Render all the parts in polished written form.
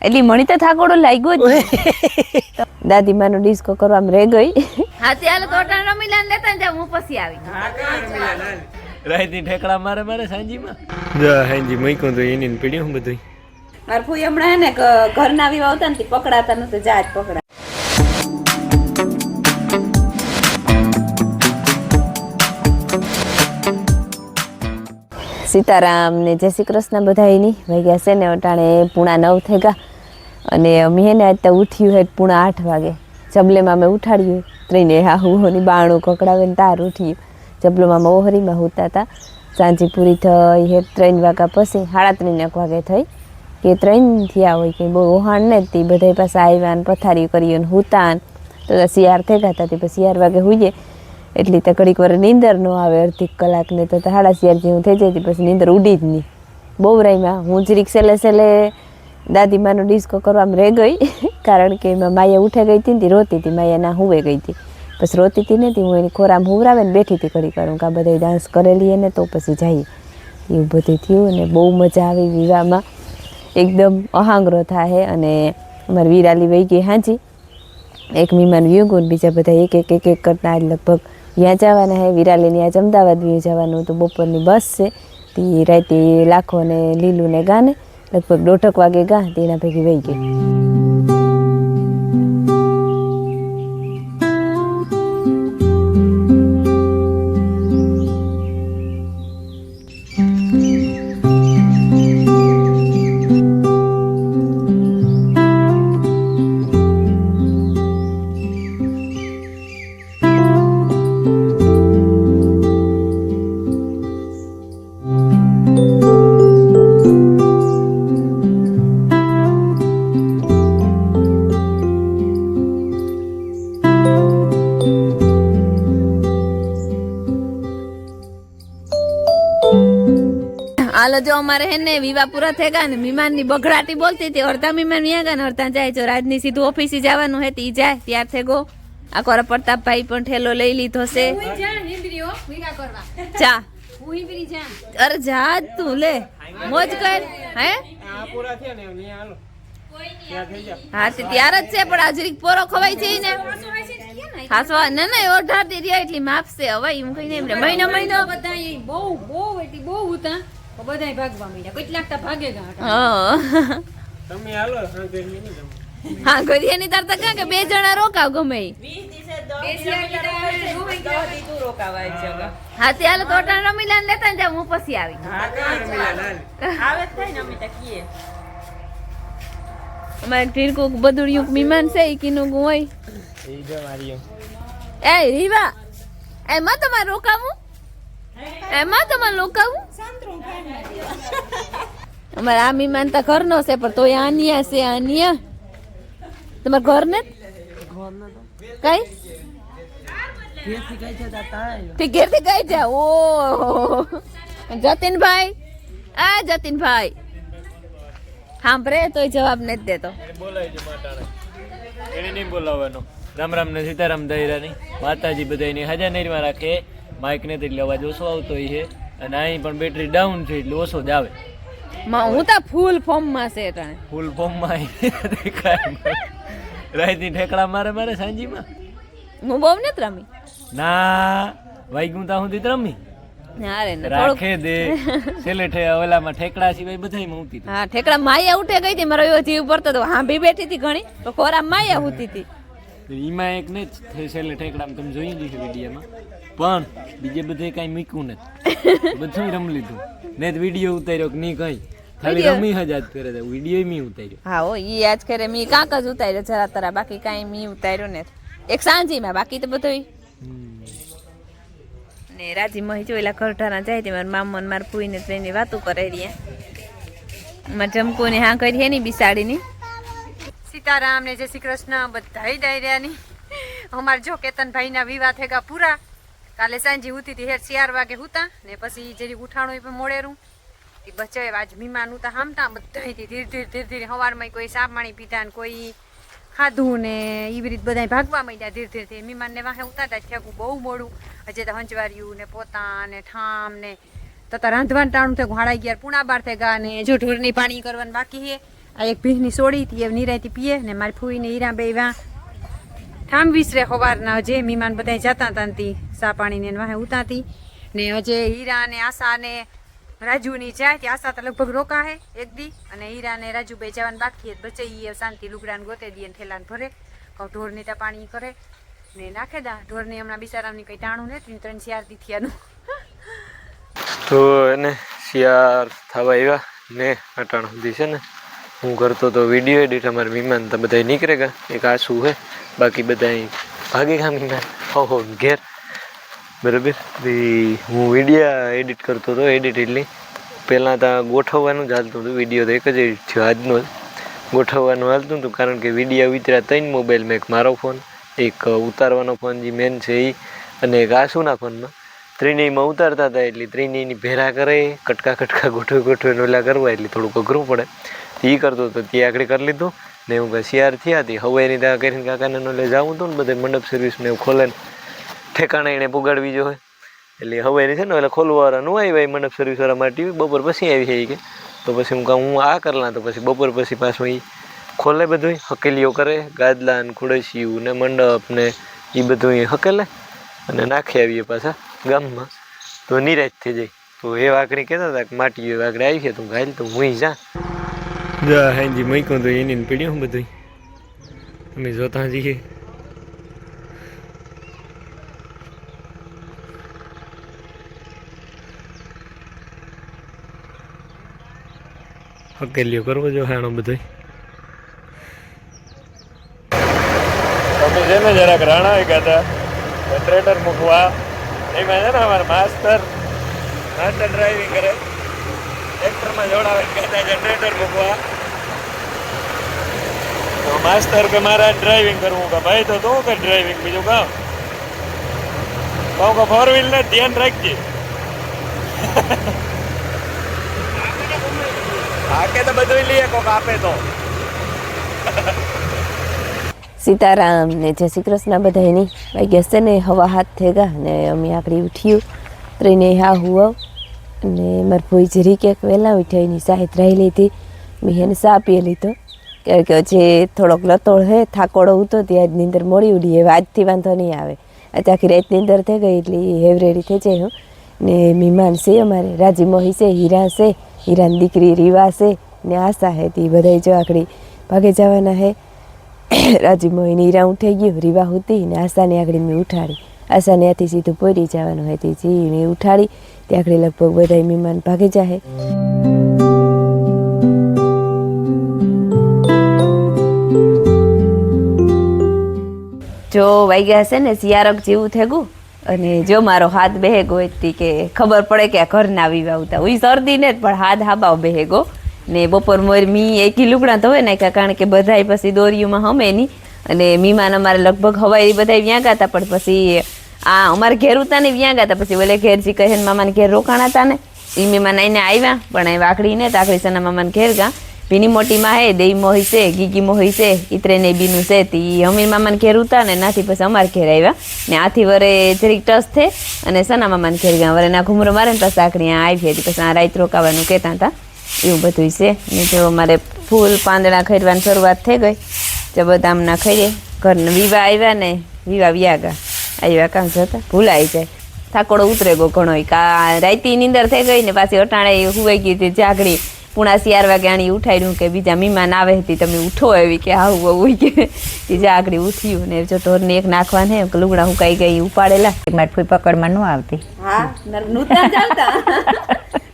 એટલી મણી તો થાકોડો લાગ્યો જ દાદી માનો ડિસ્કો કરવામાં રહી ગઈ. હા ચાલો તોટાણ રમી લાન લેતા ને હું પછી આવી. હા કા રમી લાન રાઈતી ઠેકડા મારે સાંજીમાં જા હાંજી મઈકો તો એની પીડી હું બધું માર ફૂઈ હમણાં હે ને ઘરના વિવાહ આવતા ને પકડાતા નતો જાત પકડા. સીતારામ ને જય શ્રી કૃષ્ણ બધાયની વાગ્યા છે ને અટાણે 9:30 થઈ ગયા અને અમે હે ને આજ તો ઉઠ્યું હે 8:30 વાગે. જબલેમાં મેં ઉઠાડ્યું ત્રણે હાહુની બાણું કકડાવે ને તાર ઉઠ્યું. જબલોમાં ઓહરીમાં હોતા હતા. સાંજે પૂરી થઈ હે 3 વાગ્યા પછી 3:30 વાગે થઈ કે 3 થયા હોય કે બહુ ઓહાણ ને તે બધા પાસે આવ્યા ને પથારી કરી ને હુતા તો શિયાર થઈ ગયા હતા. પછી 4 વાગે હુઈએ એટલી તો ઘડીક વાર નીંદર ન આવે અડધી કલાક ને તો 4:30 જેવું થઈ જાય. પછી નીંદર ઉડી જ નહીં બહુ રાઈમાં. હું જરીક સેલે દાદી માનો ડિસ્કો કરવામાં રહી ગઈ કારણ કે એમાં માયા ઉઠે ગઈ હતી ને રોતી હતી. માયા ના હુવે ગઈ હતી પછી રોતી હતી નથી. હું એની ખોરામાં હુવરાવે ને બેઠી હતી ઘડીક વાર. આ બધા ડાન્સ કરેલી એને તો પછી જઈએ એવું બધું થયું અને બહુ મજા આવી વિવાહમાં. એકદમ અહાંગરો થાય અને અમારી વિરાલી વહી ગઈ હાજી. એક મહેમાન વ્યું ને બીજા બધા એક કરતા લગભગ ત્યાં જવાના હે. વિરાલીને આજ અમદાવાદ વ્યુ જવાનું તો બપોરની બસ છે તે રાતે લાખો ને લીલું ને ગાને લગભગ 1:30 વાગે ગા તેના ભેગી વહી ગઈ. હાલો જો અમારે હે ને વિવાહ પૂરા થઈ ગયા ને મહેમાન ની બગડાટી બોલતી હતી. અડધા મહેમાન અહીંયા ગયા ને અડધા જાય. જો રાજની સીધું ઓફિસે જવાનું હે તી જાય ત્યાર થઈ ગો. આખો પ્રતાપભાઈ પણ ઠેલો લઈ લીધો છે. ચા અરે જા તું લે મોજ કર હે હા ત્યાર જ છે પણ આજરીક પોરો ખવાય છે ને ખાસવા ના ના ઓઢાતી રહ્યા એટલી માપશે હવે એમ કઈ નહીં. મહિનો બધા બહુ હતા બધા ભાગવા માંડ્યા કેટલાક તો ભાગે ગયા. તમે હાલો હા ઘરે એની તાર તો કે 2 જણા રોકાવ ગમે હા ત્યારે તોટાણ રમી લાન લેતા ને હું પછી આવી. અમારે ઢીરકુક બદુડિયું મહેમાન છે ઈ કીનું હોય એ રીવા એમાં તમારે રોકાવું અમારે આ મહેમાન તો ઘરનો છે પણ તોય આનિયા છે. આનિયા તમારે ઘર ને કઈ ઘેરથી કઈ છે ઓ જતીનભાઈ જતીનભાઈ સાંભળે તોય જવાબ નથી દેતો. એને નહીં બોલાવવાનો. રામ રામ ને સીતારામ દહીરાની માતાજી બધાની હાજર નહીમાં રાખે. માઇક ને એટલે અવાજ ઓછો આવતો હોય છે અને અહીં પણ બેટરી ડાઉન છે એટલે ઓછો જ આવે. હું તો ફૂલ ફોર્મ માં છે એટલે ફૂલ ફોર્મ માં રાઈતી ઠેકડા મારે સાંજીમાં હું બહુ નથી રમી ના વાગ્યું તા સુધી રમી રાખે દે સેલેઠે ઓલામાં ઠેકડા સિવાય બધાયમાં ઉતી. હા ઠેકડા માયા ઉઠે ગઈ હતી. મારો એવો જીવ પડતો હતો. હા બી બેઠી હતી ઘણી તો ખોરા માયા ઉતી હતી. ઈમાં એક ને છેલ્લે ઠેકડા તમે જોઈ લીધું વિડીયોમાં પણ બીજે બધે કઈ મૂક્યું નથી. બધું રમી લીધું ને વિડીયો ઉતાર્યો કે નહીં કઈ ખાલી રમી જ આજ કરે છે. વિડીયો મી ઉતાર્યો હા હો ઈ આજ કરે મી કાંક જ ઉતાર્યો જરા તરા બાકી કાઈ મી ઉતાર્યો ને એક સાંજીમાં બાકી તો બધું ને રાજી મહી જોઈલા ઘરટાના જાય તે મારા મામા ને મારા ફૂઈ ને ટ્રેનની વાતો કરે રહ્યા. મારા જમકો ને હા કરી હે ની બિસાડીની. સીતારામ ને જય શ્રી કૃષ્ણ બધાય ડાયરાની. અમારે જો કેતનભાઈ ના વિવાહ થઈ ગયા પૂરા. કાલે સાંજે ઉતી હતી 4 વાગે હુતા ને પછી જેરી ઉઠાણું પણ મોડેરું એ બચાવે. આજ મહેમાન ઉતા હામતા બધા ધીરે સવારમાં કોઈ સાપ પાણી પીતા ને કોઈ ખાધું ને એવી રીતે બધા ભાગવા માંડ્યા ધીરે મહેમાનને વાહે ઉતારતા થયું બહુ મોડું. હજે તો હંચવાર્યું ને પોતા ને ઠામ ને તો રાંધવાનું ટાણું થયું 11:30 પૂણા 12 થઈ ગયા ને જો ઢોરની પાણી કરવાનું બાકી છે આ એક ભીહની સોડી હતી એ નિરાયતી પીએ ને મારી ફૂઈને હીરા બે વાં ઠામ વિસરે સવારના જે મહેમાન બધા જતા હતા તી સા પાણીને વાહે ઉતાતી ને હજે હીરા ને આશા ને રાજુની જાય ત્યાં આશા તો લગભગ રોકા હે એક દી અને હીરા ને રાજુભાઈ જવાનું બાકી બચે એ શાંતિ લુગડાને ગોતે દઈએ ને થેલાને ભરે કહું ઢોરની ત્યાં પાણી કરે ને નાખે દા ઢોરને હમણાં બિચારાની કંઈ ટાણું નથી 3-4 દી થયાનું તો એને શિયાર થવા આવ્યા ને અટાણ સુધી છે ને હું કરતો તો વિડીયો એડિટ અમારા મહેમાન તો બધા નીકળે ગયા એક આસુ હે બાકી બધા ભાગે ગયા મહેમાન હો ઘેર બરાબર હું વિડીયો એડિટ કરતો હતો એડિટ એટલી પહેલાં તો ગોઠવવાનું જ હાલતું હતું વિડીયો તો એક જ એડિટ થયો આજનો જ ગોઠવવાનું હાલતું હતું કારણ કે વિડીયો વિતર્યા 3 મોબાઈલમાં એક મારો ફોન એક ઉતારવાનો ફોન જે મેન છે એ અને એક આસુના ફોનમાં ત્રણેયમાં ઉતારતા હતા એટલે ત્રણેયની ભેરા કરે કટકા ગોઠવે ઓલા કરવા એટલે થોડુંક અઘરું પડે એ કરતો હતો તે આગળ કરી લીધું ને હું શિયાર થયા હતી હવે એની ત્યાં કરીને કાકાને નોલે જવું હતું ને બધે મંડપ સર્વિસને એવું ખોલે ઠેકાણે એને પુગાડવી જો હોય એટલે હવે એની છે ને એટલે ખોલવાવાળાનું આવી મંડપ સર્વિસવાળા માટે બપોર પછી આવી છે કે તો પછી હું આ કરલા તો પછી બપોર પછી પાછું એ ખોલે બધું હકેલીઓ કરે ગાદલા ને ખુડસીયું ને મંડપ ને એ બધું હકેલે અને નાખી આવીએ પાછા ગામમાં તો નિરાશ થઈ જાય તો એ વાકડી કહેતા હતા કે માટી વાકડી આવી છે તું ઘાલ તો હું જા હાજી મૂક્યું તો એની પીડ્યું બધું અમે જોતા જઈએ હકેલીઓ કરવો જો હાણો બધું તમે છે ને જરાક રાણા ગયા હતા ટ્રેટર મૂકવા એમાં છે ને અમારા માસ્ટર ડ્રાઇવિંગ કરે ટ્રેક્ટરમાં જોડાવે કહેતા જનરેટર મૂકવા તો માસ્ટર કે મારા ડ્રાઇવિંગ કરવું કે ભાઈ તો તું કે ડ્રાઇવિંગ બીજું કહું કે 4 વ્હીલ ને ધ્યાન રાખજે આકે તો બધું લઈએ કોક આપે તો સીતારામ ને જય શ્રી કૃષ્ણ બધાની વાગ્યા છે ને હવા હાથ થઈ ગયા ને અમે આકડી ઉઠ્યું ત્રણે હા હુઆવ ને મારા ભાઈ જરી ક્યાંક વહેલા ઉઠ્યા એની સાહેબ રહી લીધી મેં એને સા પી લીધો કે જે થોડોક લતોડ હે થાકોડો હતો ત્યાં જ નીંદર મોડી ઉડી હવે આજથી વાંધો નહીં આવે આજે આખી રાત નીંદર થઈ ગઈ એટલે હેવરેડી થઈ જાય હું ને મહેમાન છે અમારે રાજી મોહી છે હીરા છે હીરાની દીકરી રીવા છે ને આશા હે તે બધા જો આકડી ભાગે જવાના હે રાજી મોહીને હીરા ઉઠાઈ ગયું રીવા હતી ને આશાને આગળ મેં ઉઠાડી આશાને ત્યાંથી સીધું પોરી જવાનું હોય તે જીને ઉઠાડી ત્યાં આગળ લગભગ બધા મહેમાન ભાગી જાય જો વાગ્યા હશે ને શિયારક જેવું થેગું અને જો મારો હાથ બેહેગો હતી કે ખબર પડે કે આ ઘરના વિવા આવતા હું શરદી ને જ પણ હાથ હાબાવ બેહેગો ને બપોર મોર મી એકી લુગડા ધોવે નાખ્યા કારણ કે બધાય પછી દોરીઓમાં હમે નહીં અને મીમાન અમારે લગભગ હવાઈ બધા વ્યાં ગાતા પણ પછી આ અમારે ઘેર ઉતા ને વ્યાં ગાતા પછી ઓલે ઘેરજી કહે મામાને ઘેર રોકાણા હતા ને એ મહેમાન આવીને આવ્યા પણ વાકડી ને તાકડી સના મામાને ઘેર ગા ભીની મોટીમાં હે દેઈ મોહી છે ગીગી મોહી છે ઇતરે ને બીનું છે તી અમીર મામાને ઘેર ઉતા ને નાથી પછી અમારે ઘેર આવ્યા ને આથી વરે જરીક ટસ થે અને સના મામાને ઘેર ગયા વરે ના ઘુમરો મારે ને પછી આકડી આવી હતી પછી આ રાત રોકાવાનું કહેતા હતા એવું બધું છે ને જો અમારે ફૂલ પાંદડા ખરીદવાની શરૂઆત થઈ ગઈ જો બધા આમના ખાઈએ ઘરને વિવાહ આવ્યા ને વિવાહ વ્યાગા આવ્યા કામ જતા ભૂલાઈ જાય થાકોડો ઉતરે ગયો ઘણો કા રાતી નીંદર થઈ ગઈ ને પાછી અટાણે હુવાઈ ગઈ હતી જાગડી પુણા 4 વાગે આણી ઉઠાડ્યું કે બીજા મહેમાન આવે હતી તમે ઉઠો એવી કે આવું હોય કે જાગડી ઉઠ્યું ને જો ઢોરને એક નાખવાને હે લુગડા હુકાઈ ગઈ ઉપાડેલા મારી ફૂઈ પકડમાં ન આવતી હા નૂતા ચાલતા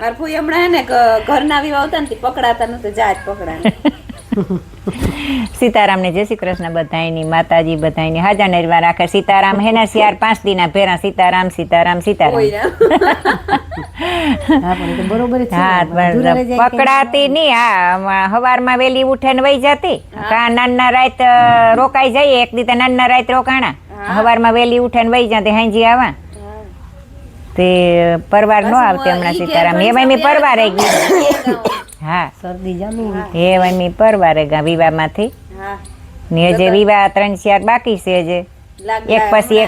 માર ફૂઈ હમણાં હે ને ઘરના વિવાહ આવતા ને પકડાતા નતો જાજ પકડાને સીતારામ ને જય શ્રી કૃષ્ણ બધાયની માતાજી બધાયની હાજર નિર્વાર રાખે સીતારામ હે ને 4-5 દીના ભેરા સીતારામ સીતારામ સીતારામ પકડાતી નહીં હા હવારમાં વેલી ઉઠે ને વહી જતી કા નાના રાત રોકાઈ જાય એક દી નાના રાત રોકાણા હવારમાં વેલી ઉઠે ને વહી જતી હાંજી આવા તે પરવાર નો આવતી હમણાં સીતારામ એમાં મેં પરવાર આવી ગઈ હા શરદી જામી એ વમી પરવારે ગા વિવાહમાંથી ને જે વિવાહ 3-4 બાકી છે જે એક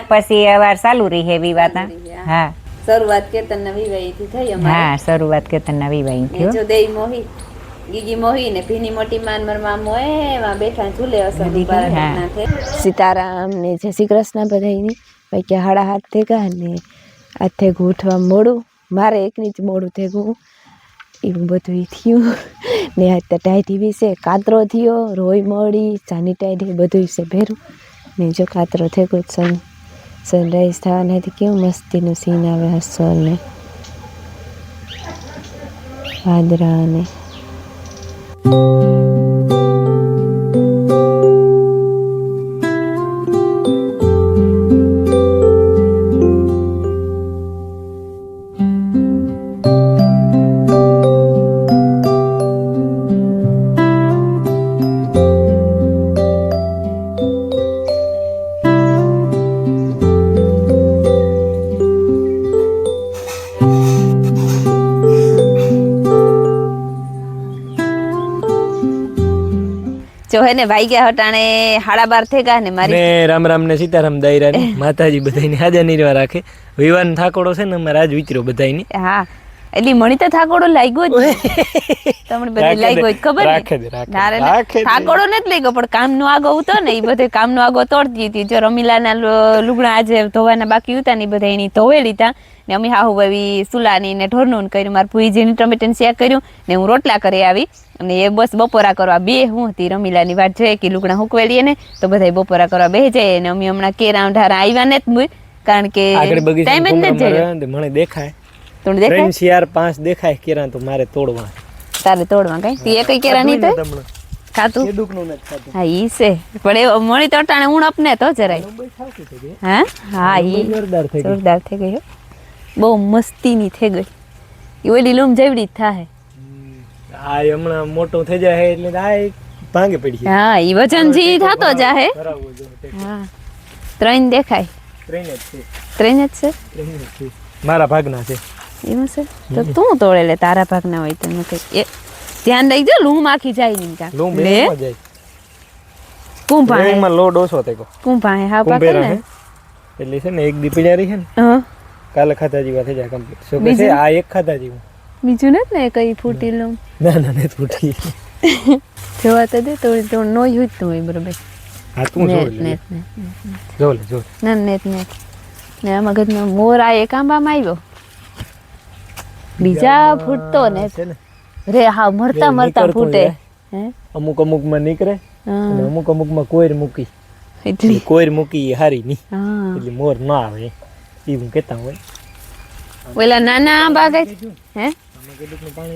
પછી વાર ચાલુ રહી હે વિવાહ તા હા શરૂઆત કેતનના વિવાહથી થઈ અમારે હા શરૂઆત કેતનના વિવાહથી થયો જો દેઈ મોહી ગીગી મોહી ને ભીની મોટી માન માર મામો એમાં બેઠા ઝૂલે અસર હા. સીતારામ ને જય શ્રી કૃષ્ણ બધાયની ભાઈ કે હાડા હાથ થેગા ને આ થેગું ઉઠવા મોડું મારે એકની જ મોડું થેગું એવું બધું થયું ને અત્યારે ટાઈટી બી છે કાતરો થયો રોઈ મળી ચાની ટાઈટી બધું છે ભેરું ને જો કાતરો થેગું સનરાઈઝ થવાના હતી કેવું મસ્તીનું સીન આવે હસલ ને વાદરા ને જો હે ને ભાઈ ગયા હટાણે 12:30 થઈ ગયા ને મારી ને રામ રામ ને સીતારામ દાયરા ને માતાજી બધાને હાજર નિર્વા રાખે વિવાન થાકોડો છે ને અમારે આજ વિચરો બધાની હા એટલી મણી તો થાકોડો લાગ્યો જ તમને બધી લાગ્યો જ ખબર ને થાકોડો નથી લાગ્યો પણ કામનો આગો હતો ને એ બધે કામનો આગો તોડતી હતી જો રમીલાના લુગડા આજે ધોવાના બાકી હતા ને એ બધા એની ધોવે લીધા ને અમે હાહુ ભાવી સુલાની ને ઢોરનું કર્યું મારા ભૂઈજીની ટમેટાનું શેક કર્યું ને હું રોટલા કરી આવી અને એ બસ બપોરા કરવા બે હું હતી રમીલાની વાત જોઈએ કે લુગડા હુકવેલીએ ને તો બધા બપોરા કરવા બે જાય ને અમે હમણાં કેરા ઢારા આવ્યા ને જ મુય કારણ કે ટાઈમ જ નથી જડ્યો મને દેખાય તમને દેખાય 3 4 5 દેખાય કેરા તો મારે તોડવા તારે તોડવા કઈ તી એકઈ કેરા નહીં તો ખાતું હા ઈ છે પણ એ મણી તો અટાણે ઉણપ ને તો જરાય હા હા ઈ જોરદાર થઈ ગઈ બહુ મસ્તીની થઈ ગઈ ઈ ઓલી લૂમ જેવડી જ થાય આ હમણાં મોટો થઈ જાય એટલે આ ભાંગે પડી હા ઈ વજન જી થાતો જાહે હા 3 દેખાય 3 જ છે 3 જ છે 3 જ છે મારા ભાગના છે એમાં છે તો તું તોડે લે તારા ભાગના હોય તો કઈ ધ્યાન રાખજો લૂમ આખી જાય નહીં કા લૂમ બેમાં જાય કુંભા એમાં લોડ ઓછો થયો કુંભા હા પાકે ને એટલે છે ને એક દી પીડા રહી છે ને હા કાલે ખાતા જેવા થઈ જાય કમ્પ્લીટ સો કે છે આ એક ખાતા જેવું બીજું નથી ને કઈ ફૂટી લઉં ના ના નથી ફૂટી જોવા તો દે થોડી તો નો યુઝ તો હોય બરોબર હા તું જોઈ લે નેટ જો લે જો ના નેટ ને આ મગજનો મોર આ એક આંબામાં આવ્યો બીજા ફૂટતો ને છે ને રે હા મરતા મરતા ફૂટે હે અમુક અમુક માં નીકળે હા અને અમુક અમુક માં કોઈર મૂકી એટલી કોઈર મૂકી એ હારી નહીં હા એટલે મોર ના આવે એવું કહેતા હોય ઓલા નાના આંબા ગઈ હે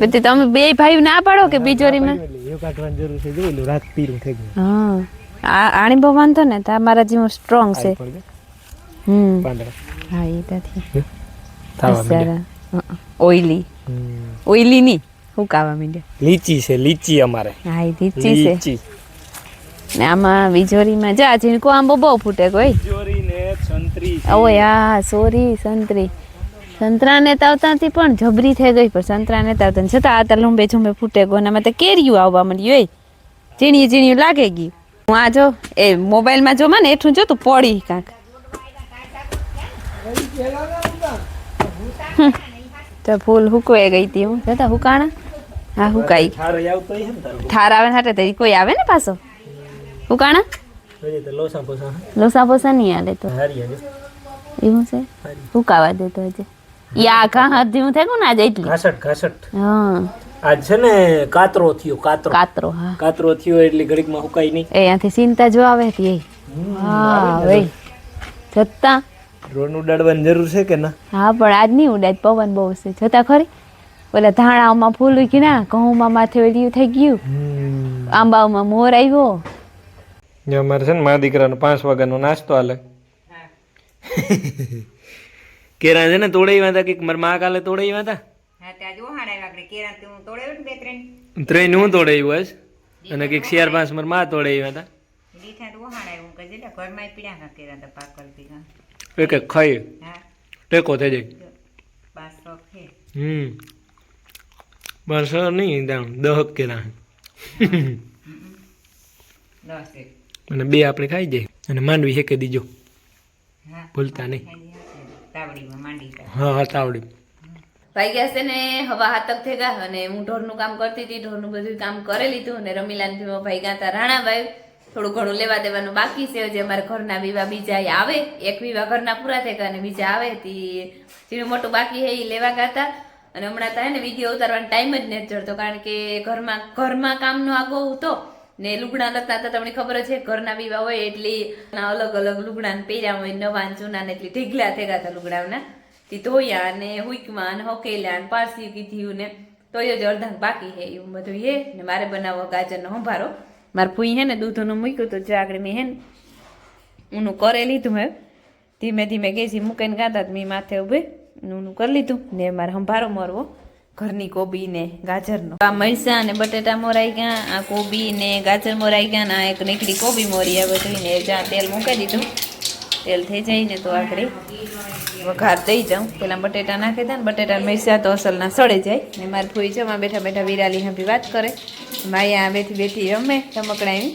પછી તમે બે ભાઈ ના પાડો કે બીજોરીમાં એટલે એ કાઢવાની જરૂર છે જોઈ લો રાત પીરું થઈ ગયું હા આણી બહુ વાંધો ને તમારા જેવું સ્ટ્રોંગ છે પાંદડા હા એ ત્યાંથી થાવા માંડ્યા. ઓઈલી ઓઈલી ની હુકાવા માંડ્યા લીચી છે લીચી અમારે હા એ લીચી છે લીચી ને આમાં વિજોરીમાં જા ઝીણકો આંબો બહુ ફૂટે કોઈ ચોરી ને સંતરી ઓય હા સોરી સંતરી સંતરાને તાવતાથી પણ જબરી થઈ ગઈ પણ સંતરાને તાવતા છતાં આ લંબે ઝુંબે ફૂટે ગોનામાં તો કેરીયું આવવા મળ્યું એ ઝીણી ઝીણી લાગે ગયું હું આ જો એ મોબાઈલમાં જો ને એઠું જો તું પડી કાંક તો ફૂલ હુકવાઈ ગઈ હતી હું જતા હુકાણા હા હુકાઈ થારે આવતો હે ને તારો ઠાર આવે ને હાટે તો કોઈ આવે ને પાછો હુકાણા જોઈએ તો લોસા પોસા લોસા પોસા નહીં આલે તો હારી હે એવું છે હુકાવા દે તો હજી યા ઘા હાથ જેવું થઈ ગયું ને આજે એટલી ઘાસટ હા આજ છે ને કાતરો થયો કાતરો હા કાતરો થયો એટલે ઘડીકમાં હુકાય નહીં એ ત્યાંથી ચિંતા જો આવે હતી હા ભાઈ જતા ડ્રોન ઉડાડવાની જરૂર છે કે ના હા પણ આજ નહીં ઉડાય પવન બહુ છે જતા ખરી ઓલા ધાણાઓમાં ફૂલ ઉગી ના ઘઉંમાં માથે વેલ્યું થઈ ગયું આંબાઓમાં મોર આવ્યો અમારે છે ને મારા દીકરાનો 5 વાગ્યાનો નાસ્તો હાલે કેરા છે ને તોડાઈ હતા કે મારા મા કાલે તોડાઈ હતા હા ત્યાં જો હાડા વાગડે કેરા તું તોડ્યો ને 2-3 ત્રણ હું તોડાઈ બસ અને કંઈક 4-5 મારા મા તોડાઈ હતા લીઠા તો હાડા હું કહી દે ઘરમાં પીડા ના કેરા તો પાકલ પીગા એક એક ખાઈ હા ટેકો થઈ જાય 500 છે બસ નહીં દાણ 10 કેરા 10 અને 2 આપણે ખાઈ જાય અને માંડવી હેકે દીજો હા ભૂલતા નહીં તાવડીમાં માંડી હા હા તાવડી વાગ્યા છે ને હવા હાથક થઈ ગયા અને હું ઢોરનું કામ કરતી હતી, ઢોરનું બધું કામ કરી લીધું અને રમીલાન ભીમો ભાઈ ગયા હતા રાણાભાઈ. થોડું ઘણું લેવા દેવાનું બાકી છે, હજી અમારે ઘરના વિવાહ બીજા આવે, એક વિવાહ ઘરના પૂરા થઈ ગયા અને બીજા આવે તે જેનું મોટું બાકી છે એ લેવા ગયા હતા. અને હમણાં તો હે ને વિડીયો ઉતારવાનો ટાઈમ જ નથી જડતો, કારણ કે ઘરમાં કામનો આગો હતો ને લુગડા લગતા હતા. તમને ખબર જ છે ઘરના વિવાહ હોય એટલે અલગ અલગ લુગડા પહેર્યા હોય, નવા જૂના ને એટલી ઢીગલા થઈ ગયા હતા લુગડાના. તે ધોયા અને હુકમાં અને હોકેલ્યા અને પારસી કીધું ને તોય જ અડધા બાકી છે એવું બધું હે. ને મારે બનાવવો ગાજરનો સંભારો. મારે ફૂઈ હે ને દૂધનું મૂક્યું તો જો આગળ મેં હે ને ઊનું કરે લીધું હે, ધીમે ધીમે ગેસી મૂકીને ગાતા મેં માથે ઉભે ઊનું કરી લીધું ને મારે સંભારો મરવો ઘરની કોબી ને ગાજરનો. આ મરચાં અને બટેટા મોરાઈ ગયા, આ કોબી ને ગાજર મોરાઈ ગયા ને આ એક નીકળી કોબી મોરી આ બધું ને જ્યાં તેલ મૂકી દીધું. તેલ થઈ જાય ને તો આગળ વઘાર દઈ જાઉં. પેલા બટેટા નાખી દે ને બટેટા મરચાં તો અસલના સડે જાય. ને મારે ફૂઈ જવા બેઠા બેઠા વિરાલી હાંભી વાત કરે, માયા બેઠી બેઠી રમે રમકડાવી.